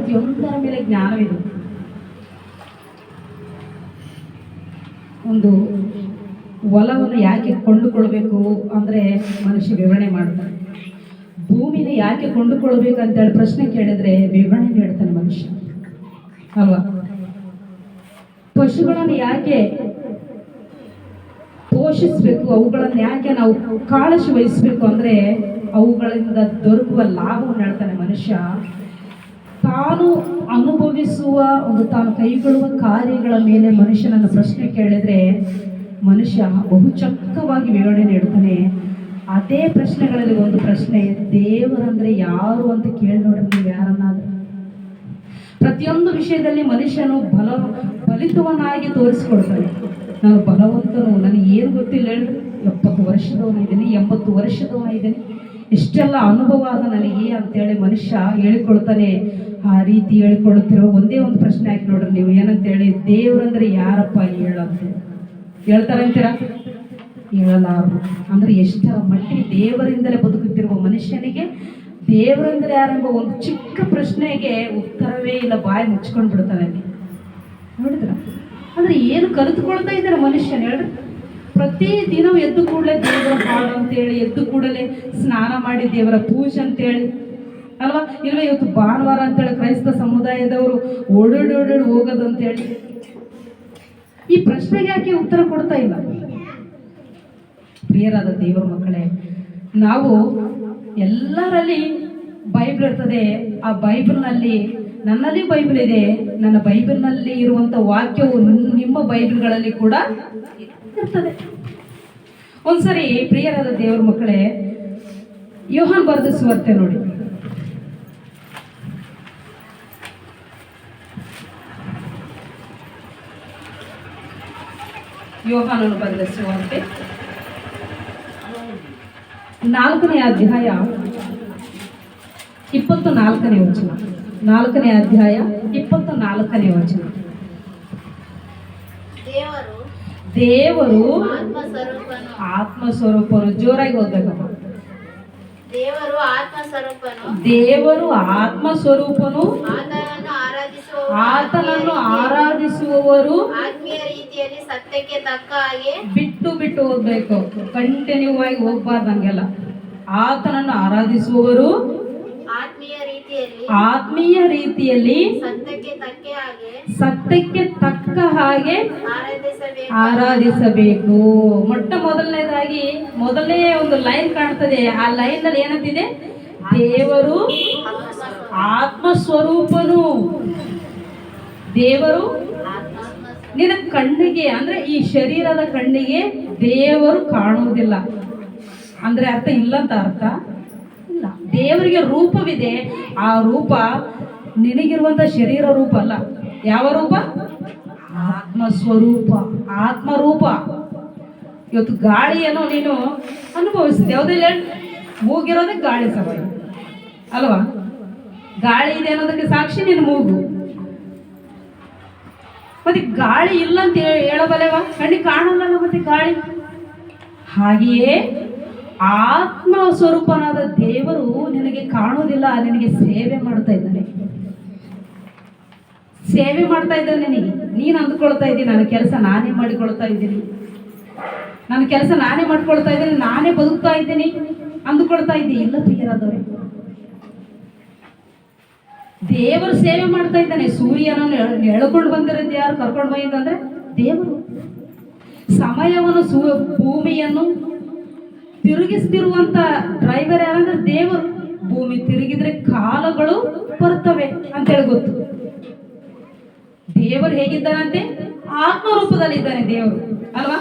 ಪ್ರತಿಯೊಂದರ ಮೇಲೆ ಜ್ಞಾನವಿದೆ. ಒಂದು ಹೊಲವನ್ನು ಯಾಕೆ ಕೊಂಡುಕೊಳ್ಬೇಕು ಅಂದರೆ ಮನುಷ್ಯ ವಿವರಣೆ ಮಾಡ್ತಾನೆ. ಭೂಮಿನ ಯಾಕೆ ಕೊಂಡುಕೊಳ್ಬೇಕಂತೇಳಿ ಪ್ರಶ್ನೆ ಕೇಳಿದ್ರೆ ವಿವರಣೆ ನೀಡ್ತಾನೆ ಮನುಷ್ಯ ಅಲ್ವಾ. ಪಶುಗಳನ್ನು ಯಾಕೆ ಪೋಷಿಸಬೇಕು, ಅವುಗಳನ್ನು ಯಾಕೆ ನಾವು ಕಾಳಜಿ ವಹಿಸಬೇಕು ಅಂದರೆ ಅವುಗಳಿಂದ ದೊರಕುವ ಲಾಭವನ್ನು ಹೇಳ್ತಾನೆ ಮನುಷ್ಯ. ತಾನು ಅನುಭವಿಸುವ ತಾನು ಕೈಗೊಳ್ಳುವ ಕಾರ್ಯಗಳ ಮೇಲೆ ಮನುಷ್ಯನನ್ನು ಪ್ರಶ್ನೆ ಕೇಳಿದ್ರೆ ಮನುಷ್ಯ ಬಹುಚಕ್ಕವಾಗಿ ವಿವರಣೆ ನೀಡ್ತಾನೆ. ಅದೇ ಪ್ರಶ್ನೆಗಳಲ್ಲಿ ಒಂದು ಪ್ರಶ್ನೆ, ದೇವರಂದ್ರೆ ಯಾರು ಅಂತ ಕೇಳಿ ನೋಡ್ರಿ ನೀವು ಯಾರನ್ನಾದ್ರೂ. ಪ್ರತಿಯೊಂದು ವಿಷಯದಲ್ಲಿ ಮನುಷ್ಯನು ಫಲಿತವನಾಗಿ ತೋರಿಸ್ಕೊಡ್ತಾನೆ. ನಾನು ಬಲವಂತನು, ನನಗೆ ಏನು ಗೊತ್ತಿಲ್ಲ ಹೇಳ್ರಿ, 70 ವರ್ಷದವನಿದ್ದೀನಿ, 80 ವರ್ಷದವನಿದ್ದೀನಿ, ಇಷ್ಟೆಲ್ಲ ಅನುಭವ ಆದ ನನಗೆ ಅಂತೇಳಿ ಮನುಷ್ಯ ಹೇಳಿಕೊಳ್ತಾನೆ. ಆ ರೀತಿ ಹೇಳಿಕೊಳ್ಳುತ್ತಿರೋ ಒಂದೇ ಒಂದು ಪ್ರಶ್ನೆ ಆಯ್ತು ನೋಡ್ರಿ ನೀವು, ಏನಂತೇಳಿ, ದೇವರಂದ್ರೆ ಯಾರಪ್ಪ ಹೇಳಂತ ಹೇಳ್ತಾರಂತೀರಾ? ಹೇಳಲಾರು. ಅಂದ್ರೆ ಎಷ್ಟರ ಮಟ್ಟಿಗೆ ದೇವರಿಂದಲೇ ಬದುಕುತ್ತಿರುವ ಮನುಷ್ಯನಿಗೆ ದೇವರಂದ್ರೆ ಯಾರೆಂಬ ಒಂದು ಚಿಕ್ಕ ಪ್ರಶ್ನೆಗೆ ಉತ್ತರವೇ ಇಲ್ಲ, ಬಾಯಿ ಮುಚ್ಕೊಂಡು ಬಿಡ್ತಾನೆ ಅಲ್ಲಿ. ನೋಡಿದ್ರ? ಅಂದ್ರೆ ಏನು ಕಲಿತುಕೊಳ್ತಾ ಇದ್ದಾರೆ ಮನುಷ್ಯನ ಹೇಳ್ರಿ. ಪ್ರತಿ ದಿನ ಎದ್ದು ಕೂಡಲೇ ದೇವರ ಹಾಡು ಅಂತೇಳಿ, ಎದ್ದು ಕೂಡಲೇ ಸ್ನಾನ ಮಾಡಿ ದೇವರ ಪೂಜೆ ಅಂತೇಳಿ ಅಲ್ವಾ. ಇಲ್ವ ಇವತ್ತು ಭಾನುವಾರ ಅಂತೇಳಿ ಕ್ರೈಸ್ತ ಸಮುದಾಯದವರು ಓಡಾಡಿ ಹೋಗೋದಂತೇಳಿ. ಈ ಪ್ರಶ್ನೆಗೆ ಯಾಕೆ ಉತ್ತರ ಕೊಡ್ತಾ ಇಲ್ಲ? ಪ್ರಿಯರಾದ ದೇವರ ಮಕ್ಕಳೇ, ನಾವು ಎಲ್ಲರಲ್ಲಿ ಬೈಬಲ್ ಇರ್ತದೆ. ಆ ಬೈಬಲ್ನಲ್ಲಿ, ನನ್ನಲ್ಲಿ ಬೈಬಲ್ ಇದೆ, ನನ್ನ ಬೈಬಲ್ನಲ್ಲಿ ಇರುವಂಥ ವಾಕ್ಯವು ನಿಮ್ಮ ಬೈಬಲ್ಗಳಲ್ಲಿ ಕೂಡ ಇರ್ತದೆ. ಒಂದ್ಸರಿ ಪ್ರಿಯರಾದ ದೇವರ ಮಕ್ಕಳೇ, ಯೋಹಾನ್ ಬರೆದ ಸುವಾರ್ತೆ ನೋಡಿ. ಯೋಹಾನನು ಬರೆದ ಸುವಾರ್ತೆ 4ನೇ ಅಧ್ಯಾಯ 24ನೇ ವಚನ. 4ನೇ ಅಧ್ಯಾಯ 24ನೇ ವಚನ. ದೇವರು ಆತ್ಮಸ್ವರೂಪನು. ಜೋರಾಗಿ ಓದಬೇಕಪ್ಪ. ದೇವರು ಆತ್ಮಸ್ವರೂಪನು, ಆತನನ್ನು ಆರಾಧಿಸುವವರು ಸತ್ಯಕ್ಕೆ ತಕ್ಕ ಹಾಗೆ ಬಿಟ್ಟು ಹೋಗ್ಬೇಕು, ಕಂಟಿನ್ಯೂ ಆಗಿ ಹೋಗ್ಬಾರ್ದು ಹಂಗೆಲ್ಲ. ಆತನನ್ನು ಆರಾಧಿಸುವವರು ಆತ್ಮೀಯ ರೀತಿಯಲ್ಲಿ ಸತ್ಯಕ್ಕೆ ತಕ್ಕ ಹಾಗೆ ಆರಾಧಿಸಬೇಕು. ಮೊಟ್ಟ ಮೊದಲನೇದಾಗಿ ಮೊದಲನೇ ಒಂದು ಲೈನ್ ಕಾಣ್ತದೆ. ಆ ಲೈನ್ ನಲ್ಲಿ ಏನಂತಿದೆ? ದೇವರು ಆತ್ಮಸ್ವರೂಪನು. ದೇವರು ನಿನ್ನ ಕಣ್ಣಿಗೆ ಅಂದ್ರೆ ಈ ಶರೀರದ ಕಣ್ಣಿಗೆ ದೇವರು ಕಾಣುವುದಿಲ್ಲ ಅಂದ್ರೆ ಅರ್ಥ ಇಲ್ಲ ಅಂತ ಅರ್ಥ ಇಲ್ಲ. ದೇವರಿಗೆ ರೂಪವಿದೆ. ಆ ರೂಪ ನಿನಗಿರುವಂತ ಶರೀರ ರೂಪ ಅಲ್ಲ. ಯಾವ ರೂಪ? ಆತ್ಮಸ್ವರೂಪ, ಆತ್ಮರೂಪ. ಇವತ್ತು ಗಾಳಿಯನ್ನು ನೀನು ಅನುಭವಿಸಿದೆ, ಯಾವುದಿಲ್ಲ? ಮೂಗಿರೋದಕ್ಕೆ ಗಾಳಿ ಸವಾಯಿ ಅಲ್ವಾ? ಗಾಳಿ ಇದೆ ಅನ್ನೋದಕ್ಕೆ ಸಾಕ್ಷಿ ನಿನ್ನ ಮೂಗು. ಮತ್ತೆ ಗಾಳಿ ಇಲ್ಲ ಅಂತ ಹೇಳಬಲ್ಲೆವಾ? ಕಣ್ಣಿಗೆ ಕಾಣಲ್ಲ ಮತ್ತೆ ಗಾಳಿ. ಹಾಗೆಯೇ ಆತ್ಮ ಸ್ವರೂಪನಾದ ದೇವರು ನಿನಗೆ ಕಾಣುವುದಿಲ್ಲ, ನಿನಗೆ ಸೇವೆ ಮಾಡ್ತಾ ಇದ್ದಾನೆ. ಸೇವೆ ಮಾಡ್ತಾ ಇದ್ದಾನೆ ನಿನಗೆ. ನೀನು ಅಂದ್ಕೊಳ್ತಾ ಇದ್ದೀನಿ ನನ್ನ ಕೆಲಸ ನಾನೇ ಮಾಡಿಕೊಳ್ತಾ ಇದ್ದೀನಿ, ನನ್ನ ಕೆಲಸ ನಾನೇ ಮಾಡ್ಕೊಳ್ತಾ ಇದ್ದೀನಿ, ನಾನೇ ಬದುಕ್ತಾ ಇದ್ದೀನಿ ಅಂದುಕೊಳ್ತಾ ಇದ್ದೀನಿ. ಇಲ್ಲ ಪ್ರಿಯರಾದವರೇ, ದೇವರು ಸೇವೆ ಮಾಡ್ತಾ ಇದ್ದಾನೆ. ಸೂರ್ಯನನ್ನು ಎಳ್ಕೊಂಡು ಬಂದಿರೋದು ಯಾರು? ಕರ್ಕೊಂಡು ಬಂದಿದ್ದಂದ್ರೆ ದೇವರು. ಸಮಯವನ್ನು ಭೂಮಿಯನ್ನು ತಿರುಗಿಸ್ತಿರುವಂತ ಡ್ರೈವರ್ ಯಾರಂದ್ರೆ ದೇವರು. ಭೂಮಿ ತಿರುಗಿದ್ರೆ ಕಾಲಗಳು ಬರ್ತವೆ ಅಂತೇಳಿ ಗೊತ್ತು. ದೇವರು ಹೇಗಿದ್ದಾನಂತೆ? ಆತ್ಮ ರೂಪದಲ್ಲಿ ಇದ್ದಾನೆ ದೇವರು ಅಲ್ವಾ?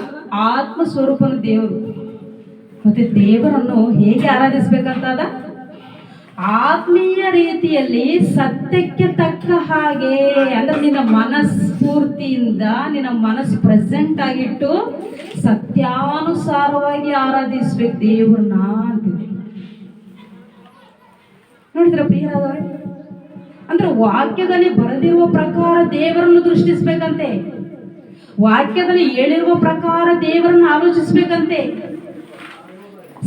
ಆತ್ಮ ಸ್ವರೂಪನ ದೇವರು. ಮತ್ತೆ ದೇವರನ್ನು ಹೇಗೆ ಆರಾಧಿಸ್ಬೇಕಂತಾದ? ಆತ್ಮೀಯ ರೀತಿಯಲ್ಲಿ ಸತ್ಯಕ್ಕೆ ತಕ್ಕ ಹಾಗೆ. ಅಂದ್ರೆ ನಿನ್ನ ಮನಸ್ಫೂರ್ತಿಯಿಂದ, ನಿನ್ನ ಮನಸ್ಸು ಪ್ರೆಸೆಂಟ್ ಆಗಿಟ್ಟು ಸತ್ಯಾನುಸಾರವಾಗಿ ಆರಾಧಿಸ್ಬೇಕು ದೇವ್ರನ್ನ ಅಂತೀವಿ. ನೋಡಿದ್ರ ಪ್ರಿಯರಾದವರೇ? ಅಂದ್ರೆ ವಾಕ್ಯದಲ್ಲಿ ಬರೆದಿರುವ ಪ್ರಕಾರ ದೇವರನ್ನು ದೃಷ್ಟಿಸ್ಬೇಕಂತೆ. ವಾಕ್ಯದಲ್ಲಿ ಹೇಳಿರುವ ಪ್ರಕಾರ ದೇವರನ್ನು ಆಲೋಚಿಸ್ಬೇಕಂತೆ.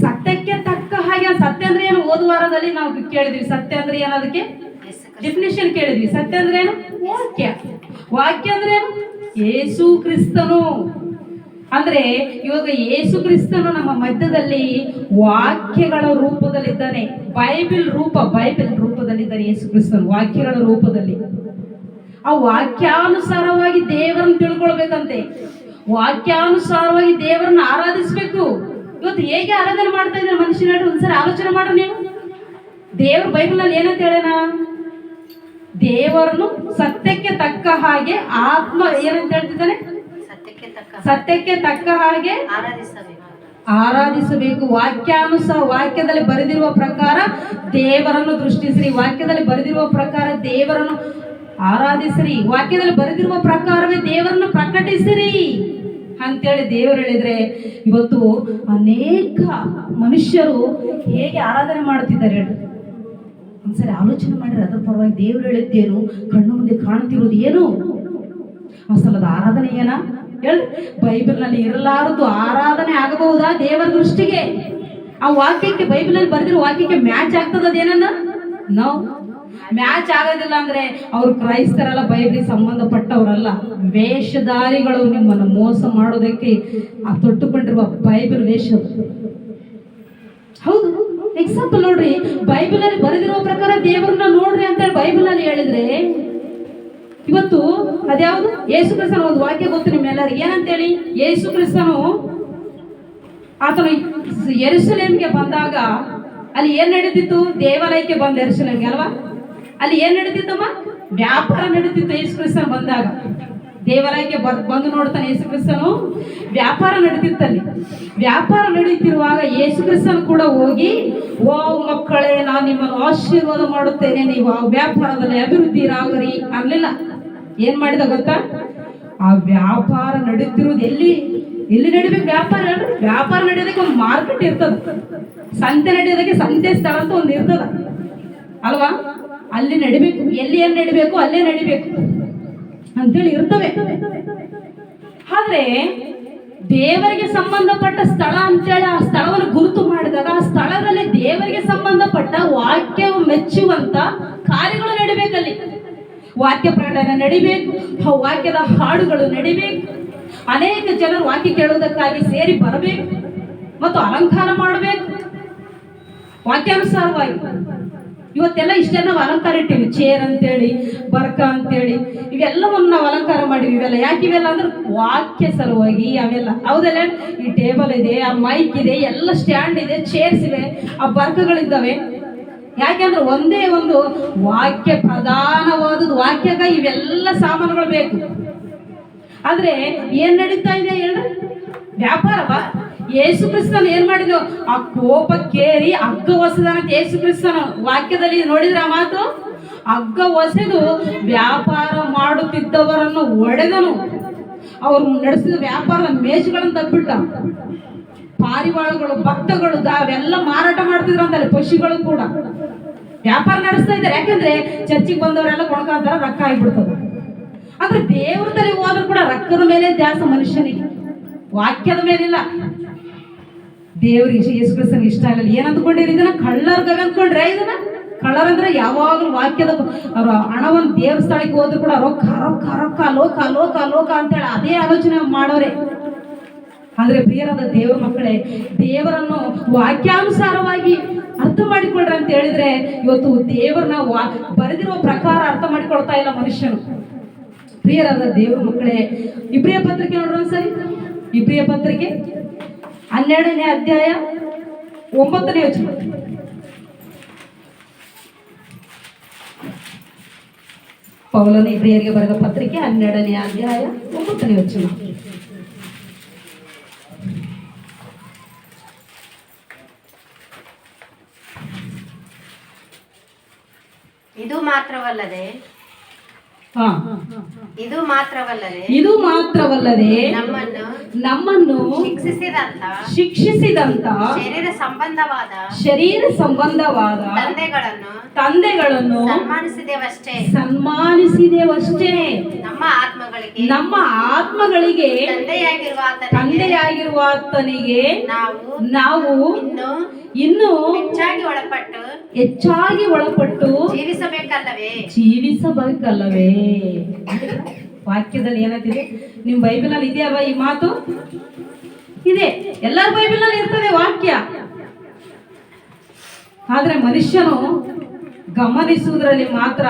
ಸತ್ಯಕ್ಕೆ ತಕ್ಕ ಹಾಗೆ. ಸತ್ಯ ಅಂದ್ರೆ ಏನು? ಹೋದ ವಾರದಲ್ಲಿ ನಾವು ಕೇಳಿದ್ವಿ. ಸತ್ಯ ಅಂದ್ರೆ ಏನದಕ್ಕೆ ಡೆಫಿನೇಷನ್ ಅಂತ ಕೇಳಿದ್ವಿ. ಸತ್ಯ ಅಂದ್ರೆ ಏನು? ವಾಕ್ಯ. ವಾಕ್ಯ ಅಂದ್ರೆ ಏನು? ಯೇಸು ಕ್ರಿಸ್ತನು. ಅಂದ್ರೆ ಇವಾಗ ಯೇಸು ಕ್ರಿಸ್ತನು ನಮ್ಮ ಮಧ್ಯದಲ್ಲಿ ವಾಕ್ಯಗಳ ರೂಪದಲ್ಲಿದ್ದಾನೆ. ಬೈಬಲ್ ರೂಪದಲ್ಲಿದ್ದಾನೆ ಯೇಸು ಕ್ರಿಸ್ತನು, ವಾಕ್ಯಗಳ ರೂಪದಲ್ಲಿ. ಆ ವಾಕ್ಯಾನುಸಾರವಾಗಿ ದೇವರನ್ನು ತಿಳ್ಕೊಳ್ಬೇಕಂತೆ, ವಾಕ್ಯಾನುಸಾರವಾಗಿ ದೇವರನ್ನು ಆರಾಧಿಸ್ಬೇಕು. ಇವತ್ತು ಹೇಗೆ ಆರಾಧನೆ ಮಾಡ್ತಾ ಇದ್ದಾರೆ ಮನುಷ್ಯನ? ಒಂದ್ಸರಿ ಆಲೋಚನೆ ಮಾಡ್ರಿ ನೀವು. ದೇವ್ರ ಬೈಬಲ್ನಲ್ಲಿ ಏನಂತ ಹೇಳೋಣ? ದೇವರನ್ನು ಸತ್ಯಕ್ಕೆ ತಕ್ಕ ಹಾಗೆ ಆತ್ಮ ಏನಂತ ಹೇಳ್ತಿದ್ದಾನೆ? ಸತ್ಯಕ್ಕೆ ತಕ್ಕ ಹಾಗೆ ಆರಾಧಿಸಬೇಕು. ವಾಕ್ಯದಲ್ಲಿ ಬರೆದಿರುವ ಪ್ರಕಾರ ದೇವರನ್ನು ದೃಷ್ಟಿಸಿರಿ, ವಾಕ್ಯದಲ್ಲಿ ಬರೆದಿರುವ ಪ್ರಕಾರ ದೇವರನ್ನು ಆರಾಧಿಸಿರಿ, ವಾಕ್ಯದಲ್ಲಿ ಬರೆದಿರುವ ಪ್ರಕಾರವೇ ದೇವರನ್ನು ಪ್ರಕಟಿಸಿರಿ ಅಂತೇಳಿ ದೇವರು ಹೇಳಿದ್ರೆ, ಇವತ್ತು ಅನೇಕ ಮನುಷ್ಯರು ಹೇಗೆ ಆರಾಧನೆ ಮಾಡ್ತಿದ್ದಾರೆ ಹೇಳಿ. ಒಂದ್ಸರಿ ಆಲೋಚನೆ ಮಾಡಿದ್ರೆ ಅದರ ಪರವಾಗಿ ದೇವರು ಹೇಳಿದ್ದೇನು, ಕಣ್ಣು ಮುಂದೆ ಕಾಣ್ತಿರೋದು ಏನು? ಅಸಲದ ಆರಾಧನೆ ಏನ ಹೇಳಿ? ಬೈಬಲ್ನಲ್ಲಿ ಇರಲಾರದು ಆರಾಧನೆ ಆಗಬಹುದಾ ದೇವರ ದೃಷ್ಟಿಗೆ? ಆ ವಾಕ್ಯಕ್ಕೆ, ಬೈಬಲ್ನಲ್ಲಿ ಬರೆದಿರೋ ವಾಕ್ಯಕ್ಕೆ ಮ್ಯಾಚ್ ಆಗ್ತದೇನನ್ನ? ನೋ, ಮ್ಯಾಚ್ ಆಗೋದಿಲ್ಲ. ಅಂದ್ರೆ ಅವ್ರು ಕ್ರೈಸ್ತರಲ್ಲ, ಬೈಬಲಿಗೆ ಸಂಬಂಧಪಟ್ಟವರಲ್ಲ, ವೇಷಧಾರಿಗಳು. ನಿಮ್ಮನ್ನು ಮೋಸ ಮಾಡೋದಕ್ಕೆ ಆ ತೊಟ್ಟುಕೊಂಡಿರುವ ಬೈಬಲ್ ವೇಷ. ಹೌದು, ಎಕ್ಸಾಂಪಲ್ ನೋಡ್ರಿ, ಬೈಬಲ್ ಅಲ್ಲಿ ಬರೆದಿರುವ ಪ್ರಕಾರ ದೇವರನ್ನ ನೋಡ್ರಿ ಅಂತ ಬೈಬಲ್ ಅಲ್ಲಿ ಹೇಳಿದ್ರೆ, ಇವತ್ತು ಅದ್ಯಾವುದು? ಯೇಸು ಕ್ರಿಸ್ತನ ಒಂದು ವಾಕ್ಯ ಗೊತ್ತು ನಿಮ್ಮೆಲ್ಲರಿಗೆ, ಏನಂತೇಳಿ? ಯೇಸು ಕ್ರಿಸ್ತನು ಆತನು ಯೆರೂಸಲೇಮಿಗೆ ಬಂದಾಗ ಅಲ್ಲಿ ಏನ್ ನಡೀತಿತ್ತು? ದೇವಾಲಯಕ್ಕೆ ಬಂದ ಯೆರೂಸಲೇಮಿಗೆ ಅಲ್ವಾ? ಅಲ್ಲಿ ಏನ್ ನಡೀತಿತ್ತಮ್ಮ? ವ್ಯಾಪಾರ ನಡೀತಿತ್ತು. ಯೇಸು ಕ್ರಿಸ್ತನ ಬಂದಾಗ ದೇವಾಲಯಕ್ಕೆ ಬಂದು ನೋಡ್ತಾನೆ ಯೇಸು ಕ್ರಿಸ್ತನು, ವ್ಯಾಪಾರ ನಡೀತಿತ್ತಲ್ಲಿ. ವ್ಯಾಪಾರ ನಡೀತಿರುವಾಗ ಯೇಸು ಕ್ರಿಸ್ತನು ಕೂಡ ಹೋಗಿ, ಓ ಮಕ್ಕಳೇ, ನಾನು ನಿಮ್ಮನ್ನು ಆಶೀರ್ವಾದ ಮಾಡುತ್ತೇನೆ, ನೀವು ಆ ವ್ಯಾಪಾರದಲ್ಲಿ ಅಭಿವೃದ್ಧಿರಾಗರಿ ಅನ್ನಲಿಲ್ಲ. ಏನ್ ಮಾಡಿದ ಗೊತ್ತಾ? ಆ ವ್ಯಾಪಾರ ನಡೀತಿರೋದು ಎಲ್ಲಿ ನಡಿಬೇಕು? ವ್ಯಾಪಾರ ವ್ಯಾಪಾರ ನಡೆಯೋದಕ್ಕೆ ಒಂದು ಮಾರ್ಕೆಟ್ ಇರ್ತದ, ಸಂತೆ ನಡೆಯೋದಕ್ಕೆ ಸಂತೆ ಸ್ಥಳ ಅಂತ ಒಂದು ಇರ್ತದ ಅಲ್ವಾ? ಅಲ್ಲಿ ನಡಿಬೇಕು. ಎಲ್ಲಿ ಏನ್ ನಡಿಬೇಕು ಅಲ್ಲೇ ನಡಿಬೇಕು ಅಂತೇಳಿ ಇರ್ತವೆ. ಆದ್ರೆ ದೇವರಿಗೆ ಸಂಬಂಧಪಟ್ಟ ಸ್ಥಳ ಅಂತೇಳಿ ಆ ಸ್ಥಳವನ್ನು ಗುರುತು ಮಾಡಿದಾಗ, ಆ ಸ್ಥಳದಲ್ಲಿ ದೇವರಿಗೆ ಸಂಬಂಧಪಟ್ಟ ವಾಕ್ಯವು ಮೆಚ್ಚುವಂತ ಕಾರ್ಯಗಳು ನಡಿಬೇಕಲ್ಲಿ. ವಾಕ್ಯ ಪ್ರಕಟಣೆ ನಡಿಬೇಕು, ಆ ವಾಕ್ಯದ ಹಾಡುಗಳು ನಡಿಬೇಕು, ಅನೇಕ ಜನರು ವಾಕ್ಯ ಕೇಳುವುದಕ್ಕಾಗಿ ಸೇರಿ ಬರಬೇಕು ಮತ್ತು ಅಲಂಕಾರ ಮಾಡಬೇಕು ವಾಕ್ಯಾನುಸಾರವಾಗಿ. ಇವತ್ತೆಲ್ಲ ಇಷ್ಟೆಲ್ಲ ನಾವು ಅಲಂಕಾರ ಇಟ್ಟಿವಿ, ಚೇರ್ ಅಂತೇಳಿ, ಬರ್ಕ ಅಂತೇಳಿ, ಇವೆಲ್ಲವನ್ನು ನಾವು ಅಲಂಕಾರ ಮಾಡಿವಿ. ಇವೆಲ್ಲ ಯಾಕೆ ಇವೆಲ್ಲ ಅಂದ್ರೆ ವಾಕ್ಯ ಸಲುವಾಗಿ ಅವೆಲ್ಲ. ಹೌದಲ್ಲ? ಈ ಟೇಬಲ್ ಇದೆ, ಆ ಮೈಕ್ ಇದೆ, ಎಲ್ಲ ಸ್ಟ್ಯಾಂಡ್ ಇದೆ, ಚೇರ್ಸ್ ಇವೆ, ಆ ಬರ್ಕಗಳಿದ್ದಾವೆ. ಯಾಕೆಂದ್ರೆ ಒಂದೇ ಒಂದು ವಾಕ್ಯ ಪ್ರಧಾನವಾದದ್ದು. ವಾಕ್ಯಗ ಇವೆಲ್ಲ ಸಾಮಾನುಗಳು ಬೇಕು. ಆದ್ರೆ ಏನ್ ನಡೀತಾ ಇದೆ ಹೇಳ್ರಿ? ವ್ಯಾಪಾರವ. ಯೇಸು ಕ್ರಿಸ್ತನ ಏನ್ ಮಾಡಿದ್ರು? ಆ ಕೋಪಕ್ಕೇರಿ ಹಗ್ಗ ಹೊಸದಂತ ಯೇಸು ಕ್ರಿಸ್ತನ ವಾಕ್ಯದಲ್ಲಿ ನೋಡಿದ್ರೆ ಆ ಮಾತು, ಹಗ್ಗ ಹೊಸೆದು ವ್ಯಾಪಾರ ಮಾಡುತ್ತಿದ್ದವರನ್ನು ಒಡೆದನು. ಅವರು ನಡೆಸಿದ ವ್ಯಾಪಾರದ ಮೇಜುಗಳನ್ನು ತಬ್ಬಿಟ್ಟ. ಪಾರಿವಾಳಗಳು, ಭಕ್ತಗಳು ಅವೆಲ್ಲ ಮಾರಾಟ ಮಾಡ್ತಿದ್ರು ಅಂತಲ್ಲಿ, ಪಶುಗಳು ಕೂಡ ವ್ಯಾಪಾರ ನಡೆಸ್ತಾ ಇದ್ದಾರೆ. ಯಾಕಂದ್ರೆ ಚರ್ಚಿಗೆ ಬಂದವರೆಲ್ಲ ಕೊಂಡ್ಕೊಂತಾರ, ರೊಕ್ಕ ಆಗಿಬಿಡ್ತದ. ಅಂದ್ರೆ ದೇವ್ರ ತಲೆ ಹೋದ್ರೂ ಕೂಡ ರೊಕ್ಕದ ಮೇಲೆ ಧ್ಯಾಸ ಮನುಷ್ಯನಿಗೆ, ವಾಕ್ಯದ ಮೇಲಿಲ್ಲ. ದೇವ್ರಿಗೆ ಯೇಸು ಕ್ರಿಸ್ತನಿಗೆ ಇಷ್ಟ ಆಗಲ್ಲ. ಏನ್ ಅಂದ್ಕೊಂಡಿರಿ ಇದನ್ನ? ಕಳ್ಳರ್ಗವೆ ಅಂದ್ಕೊಂಡ್ರೆ ಇದನ್ನ? ಕಳ್ಳರ್ ಅಂದ್ರೆ ಯಾವಾಗಲೂ ವಾಕ್ಯದ ಹಣವನ್ನು ದೇವ್ರ ಸ್ಥಳಕ್ಕೆ ಹೋದ್ರು ಕೂಡ ರೊಕ್ಕ ರೊಕ್ಕ ರೊಕ್ಕ, ಲೋಕ ಲೋಕ ಲೋಕ ಅಂತೇಳಿ ಅದೇ ಆಲೋಚನೆ ಮಾಡೋರೆ. ಆದ್ರೆ ಪ್ರಿಯರಾದ ದೇವರ ಮಕ್ಕಳೇ, ದೇವರನ್ನು ವಾಕ್ಯಾನುಸಾರವಾಗಿ ಅರ್ಥ ಮಾಡಿಕೊಳ್ಳ್ರಿ ಅಂತ ಹೇಳಿದ್ರೆ, ಇವತ್ತು ದೇವರನ್ನ ಬರೆದಿರುವ ಪ್ರಕಾರ ಅರ್ಥ ಮಾಡಿಕೊಳ್ತಾ ಇಲ್ಲ ಮನುಷ್ಯನು. ಪ್ರಿಯರಾದ ದೇವರ ಮಕ್ಕಳೇ, ಇಬ್ರಿಯ ಪತ್ರಿಕೆ ನೋಡ್ರಿ ಸರಿ. ಇಬ್ರಿಯ ಪತ್ರಿಕೆ 12ನೇ ಅಧ್ಯಾಯ 9ನೇ ವಚನ. ಪೌಲನ ಇಬ್ರಿಯರಿಗೆ ಬರೆದ ಪತ್ರಿಕೆ 12ನೇ ಅಧ್ಯಾಯ 9ನೇ ವಚನ. ಇದು ಮಾತ್ರವಲ್ಲದೆ ಇದು ಮಾತ್ರವಲ್ಲದೆ ನಮ್ಮನ್ನು ಶಿಕ್ಷಿಸಿದಂತ ಶರೀರ ಸಂಬಂಧವಾದ ತಂದೆಗಳನ್ನು ಸನ್ಮಾನಿಸಿದೆವಷ್ಟೇ. ನಮ್ಮ ಆತ್ಮಗಳಿಗೆ ತಂದೆಯಾಗಿರುವ ಆತನಿಗೆ ನಾವು ಇನ್ನು ಹೆಚ್ಚಾಗಿ ಒಳಪಟ್ಟು ಜೀವಿಸಬೇಕಲ್ಲವೇ? ವಾಕ್ಯದಲ್ಲಿ ಏನಂತಿದೆ? ನಿಮ್ಮ ಬೈಬಲ್ನಲ್ಲಿ ಇದೆಯಾ ಈ ಮಾತು? ಇದೆ, ಎಲ್ಲರ ಬೈಬಲ್ನಲ್ಲಿ ಇರ್ತದೆ ವಾಕ್ಯ. ಆದ್ರೆ ಮನುಷ್ಯನು ಗಮನಿಸುವುದರಲ್ಲಿ ಮಾತ್ರ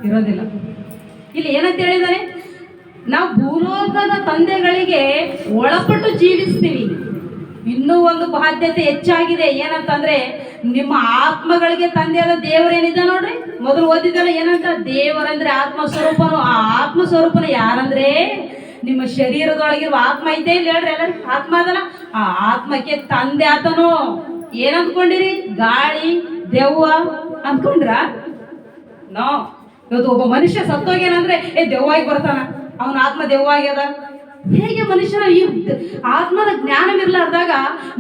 ಇರೋದಿಲ್ಲ. ಇಲ್ಲಿ ಏನಂತ ಹೇಳಿದ್ದಾರೆ? ನಾವು ಭೂಲೋಕದ ತಂದೆಗಳಿಗೆ ಒಳಪಟ್ಟು ಜೀವಿಸ್ತೀವಿ. ಇನ್ನೂ ಒಂದು ಬಾಧ್ಯತೆ ಹೆಚ್ಚಾಗಿದೆ. ಏನಂತಂದ್ರೆ, ನಿಮ್ಮ ಆತ್ಮಗಳಿಗೆ ತಂದೆಯಾದ ದೇವರೇನಿದೆ ನೋಡ್ರಿ. ಮೊದಲು ಓದಿದ್ದಲ್ಲ ಏನಂತ? ದೇವರಂದ್ರೆ ಆತ್ಮ ಸ್ವರೂಪನು. ಆ ಆತ್ಮ ಸ್ವರೂಪನ ಯಾರಂದ್ರೆ ನಿಮ್ಮ ಶರೀರದೊಳಗಿರುವ ಆತ್ಮ ಐತೆ ಇಲ್ಲ ಹೇಳ್ರಿ, ಎಲ್ಲ ಆತ್ಮ ಅದಲ್ಲ. ಆ ಆತ್ಮಕ್ಕೆ ತಂದೆ ಆತನು. ಏನ್ ಅಂದ್ಕೊಂಡಿರಿ? ಗಾಳಿ, ದೆವ್ವ ಅಂದ್ಕೊಂಡ್ರ? ನೋ. ಇವತ್ತು ಒಬ್ಬ ಮನುಷ್ಯ ಸತ್ತೋಗ್ಯಾನಂದ್ರೆ ದೆವ್ವಾಗಿ ಬರ್ತಾನ, ಅವನ ಆತ್ಮ ದೆವ್ವ ಆಗ್ಯದ. ಹೇಗೆ ಮನುಷ್ಯನ ಈ ಆತ್ಮದ ಜ್ಞಾನವಿರ್ಲಾರ್ದಾಗ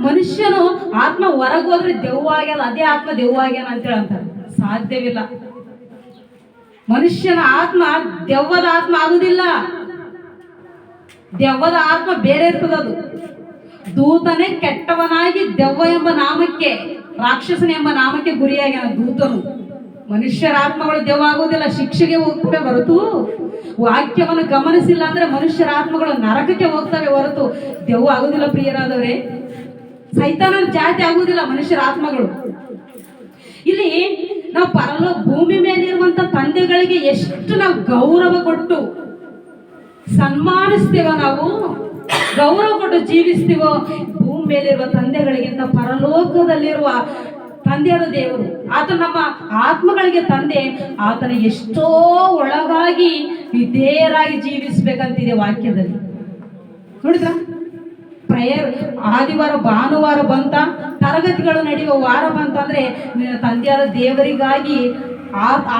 ಮನುಷ್ಯನು ಆತ್ಮ ಹೊರಗೋದ್ರೆ ದೆವ್ವ ಆಗ್ಯದ, ಅದೇ ಆತ್ಮ ದೆವ್ವ ಆಗ್ಯಾನ ಅಂತೇಳಿ ಅಂತಾರೆ. ಸಾಧ್ಯವಿಲ್ಲ. ಮನುಷ್ಯನ ಆತ್ಮ ದೆವ್ವದ ಆತ್ಮ ಆಗುದಿಲ್ಲ. ದೆವ್ವದ ಆತ್ಮ ಬೇರೆ ಇರ್ತದದು. ದೂತನೇ ಕೆಟ್ಟವನಾಗಿ ದೆವ್ವ ಎಂಬ ನಾಮಕ್ಕೆ, ರಾಕ್ಷಸನ ಎಂಬ ನಾಮಕ್ಕೆ ಗುರಿಯಾಗ್ಯಾನ ದೂತನು. ಮನುಷ್ಯರ ಆತ್ಮಗಳು ದೆವ್ವ ಆಗೋದಿಲ್ಲ, ಶಿಕ್ಷೆಗೆ ಹೋಗ್ತವೆ ಹೊರತು. ವಾಕ್ಯವನ್ನು ಗಮನಿಸಿಲ್ಲ ಅಂದ್ರೆ ಮನುಷ್ಯರ ಆತ್ಮಗಳು ನರಕಕ್ಕೆ ಹೋಗ್ತವೆ ಹೊರತು ದೆವ್ವ ಆಗುದಿಲ್ಲ. ಪ್ರಿಯರಾದವರೇ, ಸೈತಾನನ ಜಾತಿ ಆಗುವುದಿಲ್ಲ ಮನುಷ್ಯರ ಆತ್ಮಗಳು. ಇಲ್ಲಿ ನಾವು ಭೂಮಿ ಮೇಲಿರುವಂತ ತಂದೆಗಳಿಗೆ ಎಷ್ಟು ನಾವು ಗೌರವ ಕೊಟ್ಟು ಸನ್ಮಾನಿಸ್ತೇವೋ, ನಾವು ಗೌರವ ಕೊಟ್ಟು ಜೀವಿಸ್ತೀವೋ, ಭೂಮಿ ಮೇಲಿರುವ ತಂದೆಗಳಿಗಿಂತ ಪರಲೋಕದಲ್ಲಿರುವ ತಂದೆಯಾದ ದೇವರು, ಆತ ನಮ್ಮ ಆತ್ಮಗಳಿಗೆ ತಂದೆ, ಆತನ ಎಷ್ಟೋ ಒಳಗಾಗಿ ವಿಧೇಯರಾಗಿ ಜೀವಿಸ್ಬೇಕಂತಿದೆ ವಾಕ್ಯದಲ್ಲಿ. ನೋಡಿದ್ರ? ಪ್ರೇಯರ್ ಆದಿವಾರ ಭಾನುವಾರ ಬಂತ, ತರಗತಿಗಳು ನಡೆಯುವ ವಾರ ಬಂತಂದ್ರೆ ತಂದೆಯಾದ ದೇವರಿಗಾಗಿ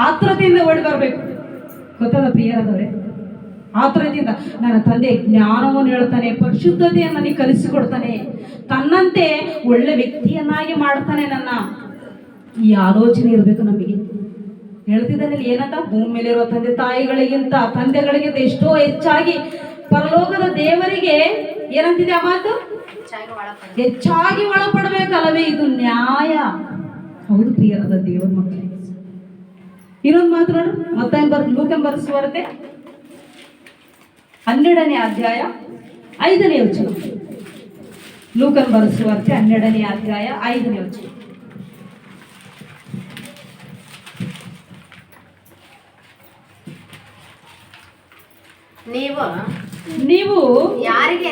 ಆತುರತೆಯಿಂದ ಓಡಿ ಬರ್ಬೇಕು. ಗೊತ್ತದ ಪ್ರಿಯರಾದವರೇ? ಆತುರತೆಯಿಂದ ನನ್ನ ತಂದೆ ಜ್ಞಾನವನ್ನು ಹೇಳ್ತಾನೆ, ಪರಿಶುದ್ಧತೆಯನ್ನು ನನಗೆ ಕಲಿಸಿಕೊಡ್ತಾನೆ, ತನ್ನಂತೆ ಒಳ್ಳೆ ವ್ಯಕ್ತಿಯನ್ನಾಗಿ ಮಾಡ್ತಾನೆ ನನ್ನ. ಈ ಆಲೋಚನೆ ಇರಬೇಕು ನಮಗೆ. ಹೇಳ್ತಿದ್ದಾನೆ ಏನಂತ? ಭೂಮಿ ಮೇಲಿರುವ ತಂದೆ ತಾಯಿಗಳಿಗಿಂತ, ತಂದೆಗಳಿಗಿಂತ ಎಷ್ಟೋ ಹೆಚ್ಚಾಗಿ ಪರಲೋಕದ ದೇವರಿಗೆ ಏನಂತಿದೆ ಆ ಮಾತು? ಹೆಚ್ಚಾಗಿ ಒಳಪಡಬೇಕಲ್ಲವೇ? ಇದು ನ್ಯಾಯ. ಹೌದು ಪ್ರಿಯರಾದ ದೇವರ ಮಕ್ಕಳಿಗೆ. ಇನ್ನೊಂದು ಮಾತು ನೋಡು, ಮತ್ತೆ ಲೂಕನ ಬರೆಸುವರತೆ 12ನೇ ಅಧ್ಯಾಯ 5ನೇ ವಚನ. ಲೂಕನ ಬರೆಸುವರತೆ 12ನೇ ಅಧ್ಯಾಯ 5ನೇ ವಚನ. ನೀವು ಯಾರಿಗೆ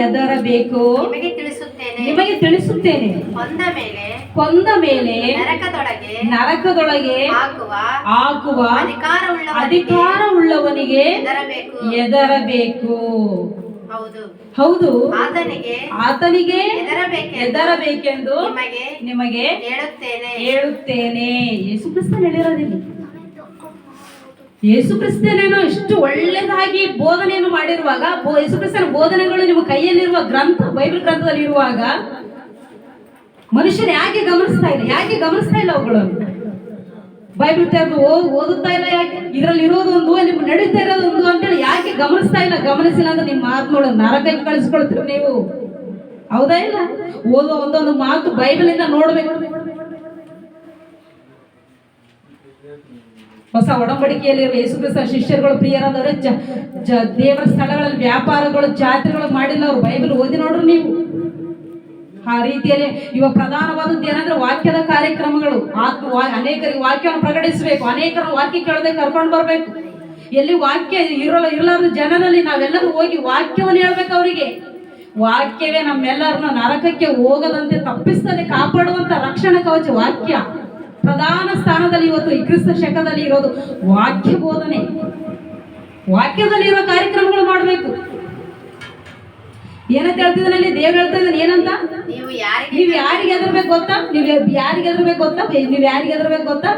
ಎದರಬೇಕು ನಿಮಗೆ ತಿಳಿಸುತ್ತೇನೆ. ಕೊಂದ ಮೇಲೆ ನರಕದೊಳಗೆ ಹಾಕುವ ಅಧಿಕಾರವುಳ್ಳವನಿಗೆ ಎದರಬೇಕು. ಹೌದು, ಆತನಿಗೆ ಎದರಬೇಕೆಂದು ನಿಮಗೆ ಹೇಳುತ್ತೇನೆ. ಯೇಸು ಕ್ರಿಸ್ತನು ಹೇಳಿರೋದಿಲ್ಲ. ಯೇಸು ಕ್ರಿಸ್ತನೇನೋ ಇಷ್ಟು ಒಳ್ಳೆದಾಗಿ ಬೋಧನೆಯನ್ನು ಮಾಡಿರುವಾಗ, ಯೇಸು ಕ್ರಿಸ್ತನ ಬೋಧನೆಗಳು ನಿಮ್ಮ ಕೈಯಲ್ಲಿರುವ ಗ್ರಂಥ, ಬೈಬಲ್ ಗ್ರಂಥದಲ್ಲಿ ಇರುವಾಗ ಮನುಷ್ಯರು ಯಾಕೆ ಗಮನಿಸ್ತಾ ಇಲ್ಲ ಅವುಗಳನ್ನು? ಬೈಬಲ್ ತೆರೆದು ಓದುತ್ತಾ ಇಲ್ಲ ಯಾಕೆ? ಇದರಲ್ಲಿ ಇರೋದೊಂದು, ನಿಮ್ಮ ನಡೀತಾ ಇರೋದೊಂದು ಅಂತೇಳಿ ಯಾಕೆ ಗಮನಿಸ್ತಾ ಇಲ್ಲ? ಗಮನಿಸಿಲ್ಲ ಅಂದ್ರೆ ನಿಮ್ಮ ಆತ್ಮಗಳು ನರಕಕ್ಕೆ ಕಳಿಸ್ಕೊಳ್ತೀರಿ ನೀವು. ಹೌದಾ ಇಲ್ಲ? ಓದುವ ಒಂದೊಂದು ಮಾತು ಬೈಬಲಿಂದ ನೋಡ್ಬೇಕು. ಹೊಸ ಒಡಂಬಡಿಕೆಯಲ್ಲಿರುವ ಯೇಸು ಕ್ರಿಸ್ತ ಶಿಷ್ಯರುಗಳು ಪ್ರಿಯರಾದವರೇ, ದೇವರ ಸ್ಥಳಗಳಲ್ಲಿ ವ್ಯಾಪಾರಗಳು, ಜಾತ್ರೆಗಳು ಮಾಡಿಲ್ಲ ಅವರು. ಬೈಬಲ್ ಓದಿ ನೋಡ್ರಿ ನೀವು. ಆ ರೀತಿಯಲ್ಲಿ ಇವಾಗ ಪ್ರಧಾನವಾದದ್ದು ಏನಂದ್ರೆ ವಾಕ್ಯದ ಕಾರ್ಯಕ್ರಮಗಳು. ಅನೇಕರಿಗೆ ವಾಕ್ಯವನ್ನು ಪ್ರಕಟಿಸಬೇಕು, ಅನೇಕರ ವಾಕ್ಯ ಕೇಳದೆ ಕರ್ಕೊಂಡು ಬರ್ಬೇಕು. ಎಲ್ಲಿ ವಾಕ್ಯ ಇರಲಾರ್ದ ಜನರಲ್ಲಿ ನಾವೆಲ್ಲರೂ ಹೋಗಿ ವಾಕ್ಯವನ್ನು ಹೇಳ್ಬೇಕು ಅವರಿಗೆ. ವಾಕ್ಯವೇ ನಮ್ಮೆಲ್ಲರನ್ನ ನರಕಕ್ಕೆ ಹೋಗದಂತೆ ತಪ್ಪಿಸ್ತದೆ, ಕಾಪಾಡುವಂತ ರಕ್ಷಣಾ ಕವಚ ವಾಕ್ಯ. ಪ್ರಧಾನ ಸ್ಥಾನದಲ್ಲಿ ಇವತ್ತು ಈ ಕ್ರಿಸ್ತ ಶಕದಲ್ಲಿ ಇರೋದು ವಾಕ್ಯ ಬೋಧನೆ. ವಾಕ್ಯದಲ್ಲಿ ಇರೋ ಕಾರ್ಯಕ್ರಮಗಳು ಮಾಡಬೇಕು. ಏನಂತ ಹೇಳ್ತಿದ್ದಾನಲ್ಲಿ ದೇವ್ರು ಹೇಳ್ತಾ ಇದ್ದಾನೆ ಏನಂತ? ನೀವು ಯಾರಿಗೆ ಎದರ್ಬೇಕು ಗೊತ್ತಾ? ನೀವು ಯಾರಿಗೆ ಎದರ್ಬೇಕು ಗೊತ್ತಾ?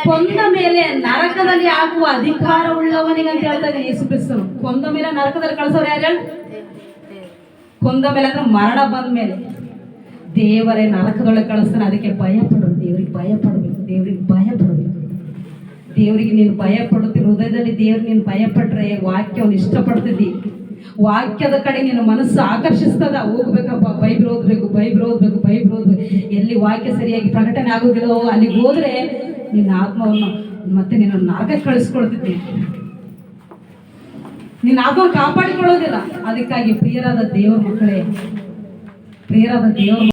ಕೊಂದ ಮೇಲೆ ನರಕದಲ್ಲಿ ಹಾಕುವ ಅಧಿಕಾರ ಉಳ್ಳವನಿಗೆ ಅಂತ ಹೇಳ್ತಾ ಇದ್ದಾನೆ ಯೇಸು ಕ್ರಿಸ್ತನು. ಕೊಂದ ಮೇಲೆ ನರಕದಲ್ಲಿ ಕಳಿಸೋರು ಯಾರು ಹೇಳಿ? ಕೊಂದ ಮೇಲೆ ಅಂದ್ರೆ ಮರಣ ಬಂದ ಮೇಲೆ ದೇವರೇ ನರಕದೊಳಗೆ ಕಳಿಸ್ತಾನೆ. ಅದಕ್ಕೆ ಭಯಪಡೋದು, ದೇವರಿಗೆ ಭಯಪಡಬೇಕು. ದೇವರಿಗೆ ನೀನು ಭಯ ಪಡುತ್ತಿ ಹೃದಯದಲ್ಲಿ ದೇವ್ರಿಗೆ ನೀನು ಭಯಪಟ್ರೆ ವಾಕ್ಯವನ್ನು ಇಷ್ಟಪಡ್ತಿದ್ದಿ. ವಾಕ್ಯದ ಕಡೆ ನಿನ್ನ ಮನಸ್ಸು ಆಕರ್ಷಿಸ್ತದ. ಹೋಗ್ಬೇಕಪ್ಪ, ಬೈಬಲ್ ಓದ್ಬೇಕು, ಬೈಬಲ್ ಓದ್ಬೇಕು, ಬೈಬಲ್ ಓದ್ಬೇಕು. ಎಲ್ಲಿ ವಾಕ್ಯ ಸರಿಯಾಗಿ ಪ್ರಕಟಣೆ ಆಗೋದಿಲ್ಲೋ ಅಲ್ಲಿಗೆ ಹೋದ್ರೆ ನಿನ್ನ ಆತ್ಮವನ್ನು ಮತ್ತೆ ನಿನ್ನ ನರಕಕ್ಕೆ ಕಳಿಸ್ಕೊಳ್ತಿದ್ದೆ. ನಿನ್ನ ಆತ್ಮವನ್ನು ಕಾಪಾಡಿಕೊಳ್ಳೋದಿಲ್ಲ. ಅದಕ್ಕಾಗಿ ಪ್ರಿಯರಾದ ದೇವರ ಮಕ್ಕಳೇ, ಪ್ರಿಯರಾದ ದೇವರ